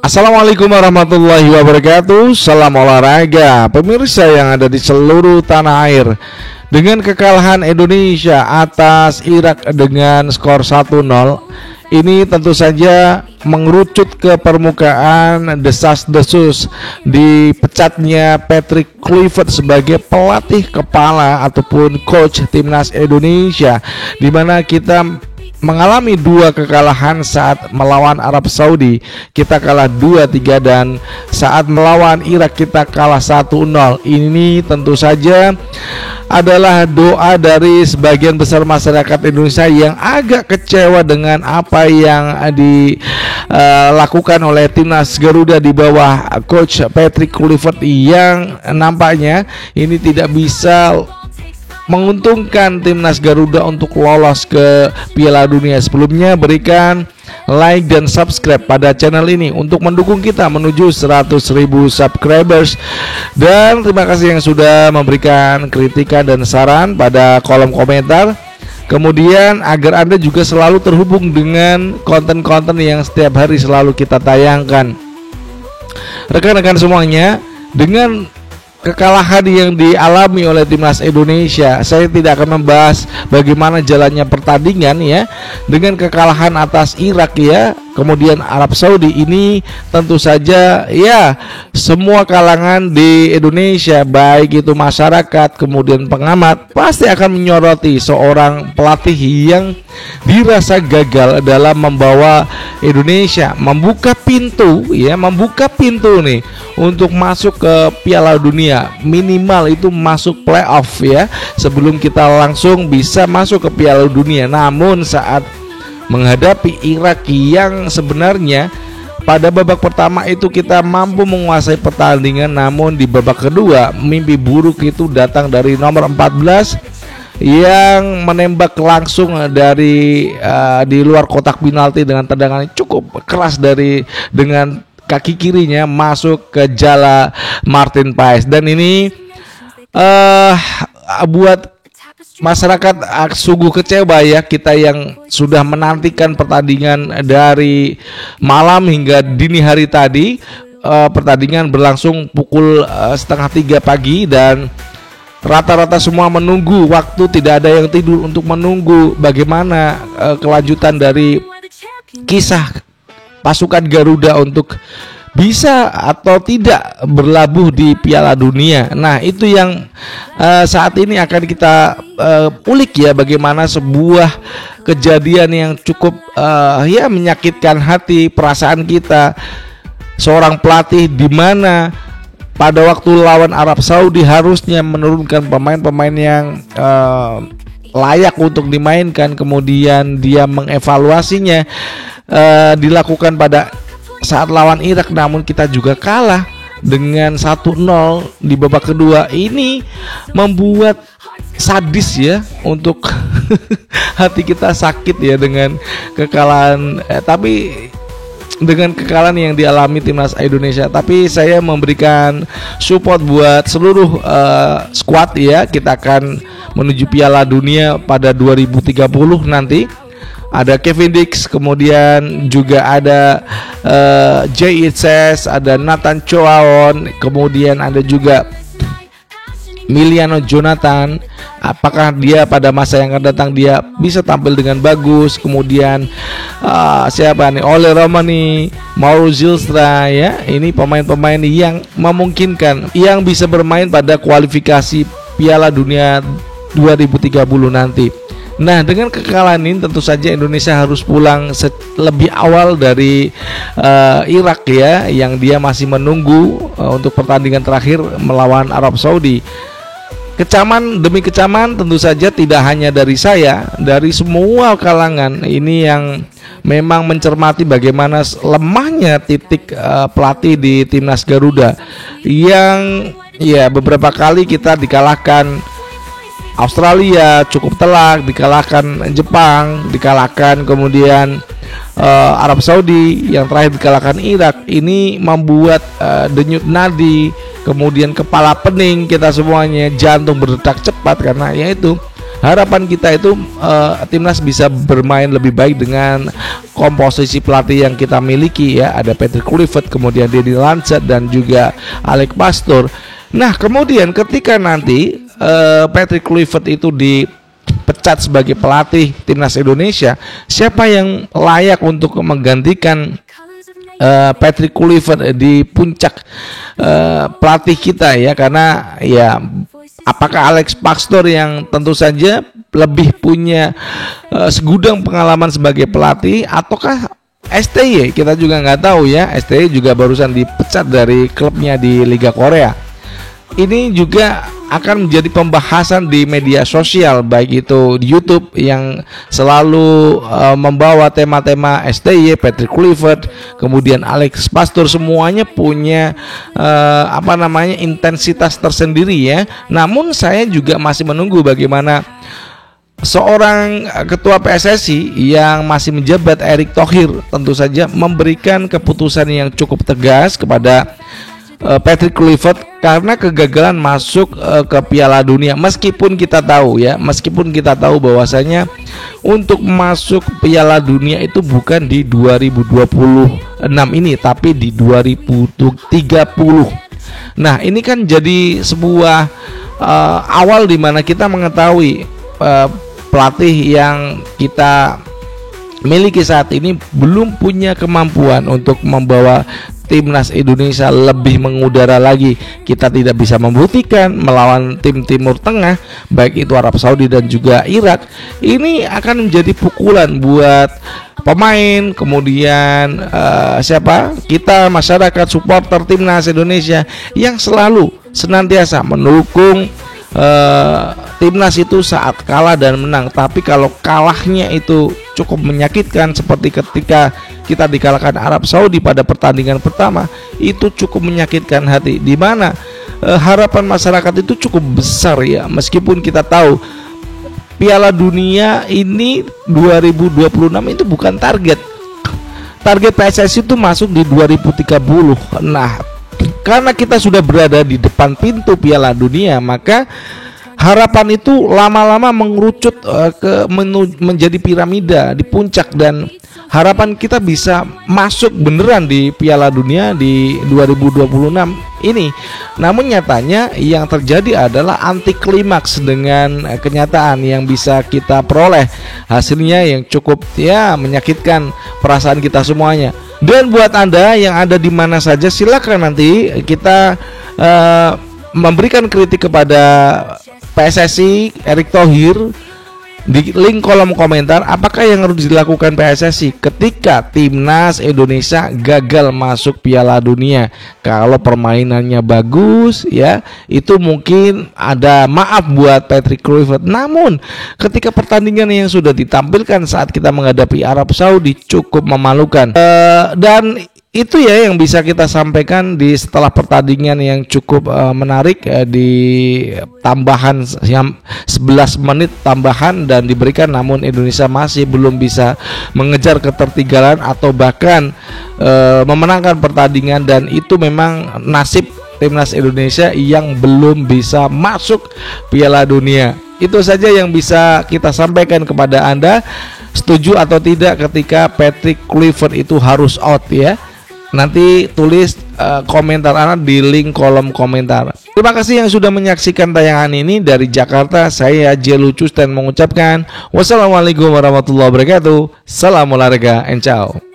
Assalamualaikum warahmatullahi wabarakatuh. Salam olahraga pemirsa yang ada di seluruh tanah air. Dengan kekalahan Indonesia atas Irak dengan skor 1-0, ini tentu saja mengerucut ke permukaan desas-desus dipecatnya Patrick Kluivert sebagai pelatih kepala ataupun coach timnas Indonesia, di mana kita mengalami dua kekalahan saat melawan Arab Saudi. Kita kalah 2-3 dan saat melawan Irak kita kalah 1-0. Ini tentu saja adalah doa dari sebagian besar masyarakat Indonesia yang agak kecewa dengan apa yang dilakukan oleh timnas Garuda di bawah coach Patrick Kluivert, yang nampaknya ini tidak bisa menguntungkan timnas Garuda untuk lolos ke Piala Dunia. Sebelumnya berikan like dan subscribe pada channel ini untuk mendukung kita menuju 100.000 subscribers. Dan terima kasih yang sudah memberikan kritikan dan saran pada kolom komentar. Kemudian agar Anda juga selalu terhubung dengan konten-konten yang setiap hari selalu kita tayangkan. Rekan-rekan semuanya, dengan kekalahan yang dialami oleh timnas Indonesia, saya tidak akan membahas bagaimana jalannya pertandingan ya. Dengan kekalahan atas Irak ya, kemudian Arab Saudi, ini tentu saja ya semua kalangan di Indonesia, baik itu masyarakat kemudian pengamat, pasti akan menyoroti seorang pelatih yang dirasa gagal dalam membawa Indonesia membuka pintu nih untuk masuk ke Piala Dunia, minimal itu masuk playoff ya, sebelum kita langsung bisa masuk ke Piala Dunia. Namun saat menghadapi Irak yang sebenarnya pada babak pertama itu kita mampu menguasai pertandingan, namun di babak kedua mimpi buruk itu datang dari nomor 14 yang menembak langsung dari di luar kotak penalti dengan tendangan cukup keras dengan kaki kirinya masuk ke jala Martin Paes. Dan ini buat masyarakat sungguh kecewa ya, kita yang sudah menantikan pertandingan dari malam hingga dini hari tadi. Pertandingan berlangsung pukul 2:30 pagi dan rata-rata semua menunggu, waktu tidak ada yang tidur untuk menunggu bagaimana kelanjutan dari kisah pasukan Garuda untuk bisa atau tidak berlabuh di Piala Dunia. Nah, itu yang saat ini akan kita ulik ya, bagaimana sebuah kejadian yang cukup ya menyakitkan hati, perasaan kita. Seorang pelatih di mana pada waktu lawan Arab Saudi harusnya menurunkan pemain-pemain yang layak untuk dimainkan, kemudian dia mengevaluasinya dilakukan pada saat lawan Irak, namun kita juga kalah dengan 1-0 di babak kedua. Ini membuat sadis ya untuk hati kita sakit ya dengan kekalahan, tapi dengan kekalahan yang dialami timnas Indonesia. Tapi saya memberikan support buat seluruh squad ya. Kita akan menuju Piala Dunia pada 2030 nanti. Ada Kevin Dix, kemudian juga ada Jay Itzes, ada Nathan Choaon, kemudian ada juga Miliano Jonathan. Apakah dia pada masa yang akan datang dia bisa tampil dengan bagus? Kemudian siapa nih? Ole Romani, Mauro Zilstra ya. Ini pemain-pemain yang memungkinkan yang bisa bermain pada kualifikasi Piala Dunia 2030 nanti. Nah, dengan kekalahan ini tentu saja Indonesia harus pulang lebih awal dari Irak ya, yang dia masih menunggu untuk pertandingan terakhir melawan Arab Saudi. Kecaman demi kecaman tentu saja tidak hanya dari saya, dari semua kalangan ini yang memang mencermati bagaimana lemahnya titik pelatih di timnas Garuda, yang ya beberapa kali kita dikalahkan Australia cukup telak, dikalahkan Jepang, dikalahkan kemudian Arab Saudi, yang terakhir dikalahkan Irak. Ini membuat denyut nadi, kemudian kepala pening kita semuanya, jantung berdetak cepat karena yaitu harapan kita itu timnas bisa bermain lebih baik dengan komposisi pelatih yang kita miliki ya. Ada Patrick Kluivert, kemudian Denny Lancet dan juga Alex Pastoor. Nah, kemudian ketika nanti Patrick Kluivert itu dipecat sebagai pelatih timnas Indonesia, siapa yang layak untuk menggantikan Patrick Kluivert di puncak pelatih kita ya? Karena ya apakah Alex Pastoor yang tentu saja lebih punya segudang pengalaman sebagai pelatih, ataukah STY? Kita juga nggak tahu ya. STY juga barusan dipecat dari klubnya di Liga Korea. Ini juga akan menjadi pembahasan di media sosial, baik itu di YouTube yang selalu membawa tema-tema STY, Patrick Kluivert, kemudian Alex Pastoor, semuanya punya intensitas tersendiri ya. Namun saya juga masih menunggu bagaimana seorang ketua PSSI yang masih menjabat, Erick Thohir, tentu saja memberikan keputusan yang cukup tegas kepada Patrick Kluivert karena kegagalan masuk ke Piala Dunia. Meskipun kita tahu bahwasanya untuk masuk Piala Dunia itu bukan di 2026 ini, tapi di 2030. Nah, ini kan jadi sebuah awal di mana kita mengetahui pelatih yang kita miliki saat ini belum punya kemampuan untuk membawa timnas Indonesia lebih mengudara lagi. Kita tidak bisa membuktikan melawan tim Timur Tengah, baik itu Arab Saudi dan juga Irak. Ini akan menjadi pukulan buat pemain, kemudian kita masyarakat supporter timnas Indonesia yang selalu senantiasa mendukung timnas itu saat kalah dan menang. Tapi kalau kalahnya itu cukup menyakitkan seperti ketika kita dikalahkan Arab Saudi pada pertandingan pertama, itu cukup menyakitkan hati, di mana harapan masyarakat itu cukup besar ya. Meskipun kita tahu Piala Dunia ini 2026 itu bukan target PSSI itu masuk di 2030. Nah, karena kita sudah berada di depan pintu Piala Dunia, maka harapan itu lama-lama mengerucut menjadi piramida di puncak, dan harapan kita bisa masuk beneran di Piala Dunia di 2026 ini. Namun nyatanya yang terjadi adalah anti klimaks dengan kenyataan yang bisa kita peroleh. Hasilnya yang cukup ya menyakitkan perasaan kita semuanya. Dan buat Anda yang ada di mana saja, silakan nanti kita memberikan kritik kepada PSSI, Erick Thohir, di link kolom komentar. Apakah yang harus dilakukan PSSI ketika timnas Indonesia gagal masuk Piala Dunia? Kalau permainannya bagus ya, itu mungkin ada maaf buat Patrick Kluivert. Namun ketika pertandingan yang sudah ditampilkan saat kita menghadapi Arab Saudi cukup memalukan. Dan itu ya yang bisa kita sampaikan di setelah pertandingan yang cukup menarik di tambahan 11 menit tambahan dan diberikan, namun Indonesia masih belum bisa mengejar ketertinggalan atau bahkan memenangkan pertandingan, dan itu memang nasib timnas Indonesia yang belum bisa masuk Piala Dunia. Itu saja yang bisa kita sampaikan kepada Anda. Setuju atau tidak ketika Patrick Kluivert itu harus out ya? Nanti tulis komentar Anda di link kolom komentar. Terima kasih yang sudah menyaksikan tayangan ini dari Jakarta. Saya Jelucus dan mengucapkan wassalamualaikum warahmatullahi wabarakatuh. Salam olahraga and ciao.